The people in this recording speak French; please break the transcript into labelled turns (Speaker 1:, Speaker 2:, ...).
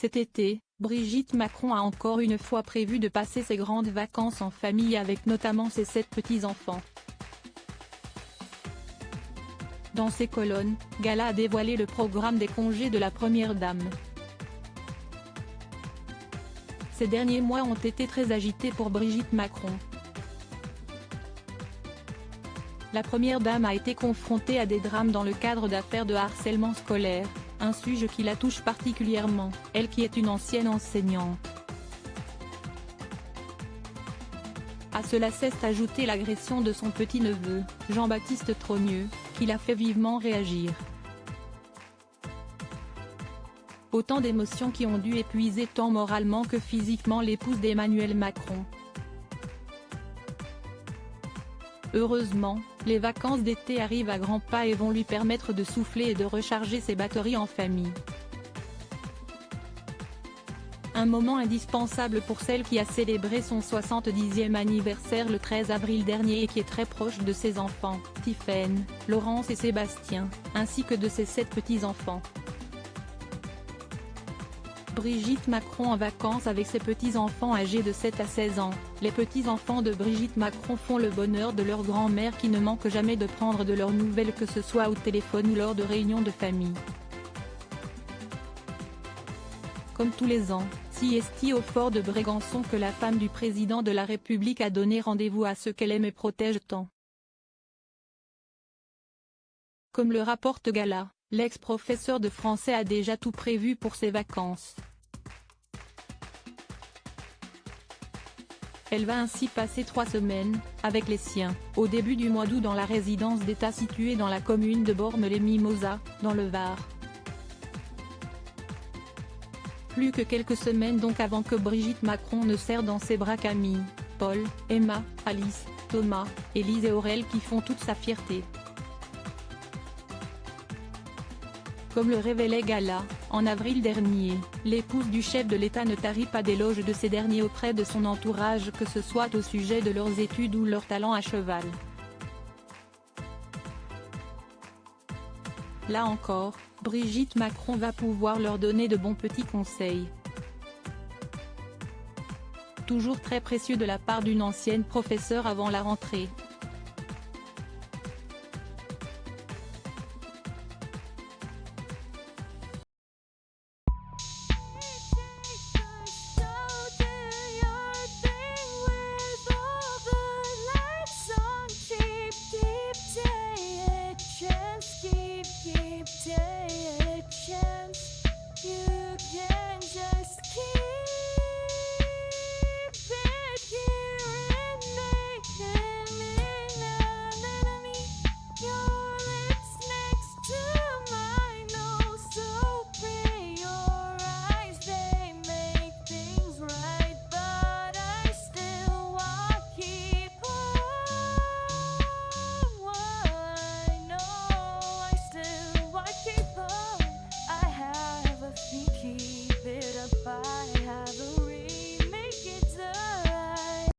Speaker 1: Cet été, Brigitte Macron a encore une fois prévu de passer ses grandes vacances en famille avec notamment ses 7 petits-enfants. Dans ses colonnes, Gala a dévoilé le programme des congés de la première dame. Ces derniers mois ont été très agités pour Brigitte Macron. La première dame a été confrontée à des drames dans le cadre d'affaires de harcèlement scolaire, un sujet qui la touche particulièrement, elle qui est une ancienne enseignante. À cela s'est ajoutée l'agression de son petit-neveu, Jean-Baptiste Trogneux, qui l'a fait vivement réagir. Autant d'émotions qui ont dû épuiser tant moralement que physiquement l'épouse d'Emmanuel Macron. Heureusement, les vacances d'été arrivent à grands pas et vont lui permettre de souffler et de recharger ses batteries en famille. Un moment indispensable pour celle qui a célébré son 70e anniversaire le 13 avril dernier et qui est très proche de ses enfants, Tiphaine, Laurence et Sébastien, ainsi que de ses 7 petits-enfants. Brigitte Macron en vacances avec ses petits-enfants âgés de 7 à 16 ans. Les petits-enfants de Brigitte Macron font le bonheur de leur grand-mère qui ne manque jamais de prendre de leurs nouvelles que ce soit au téléphone ou lors de réunions de famille. Comme tous les ans, c'est au fort de Brégançon que la femme du président de la République a donné rendez-vous à ceux qu'elle aime et protège tant. Comme le rapporte Gala, l'ex-professeur de français a déjà tout prévu pour ses vacances. Elle va ainsi passer 3 semaines, avec les siens, au début du mois d'août dans la résidence d'État située dans la commune de Bormes-les-Mimosas, dans le Var. Plus que quelques semaines donc avant que Brigitte Macron ne serre dans ses bras Camille, Paul, Emma, Alice, Thomas, Élise et Aurel qui font toute sa fierté. Comme le révélait Gala, en avril dernier, l'épouse du chef de l'État ne tarit pas d'éloges de ces derniers auprès de son entourage que ce soit au sujet de leurs études ou leur talent à cheval. Là encore, Brigitte Macron va pouvoir leur donner de bons petits conseils. Toujours très précieux de la part d'une ancienne professeure avant la rentrée.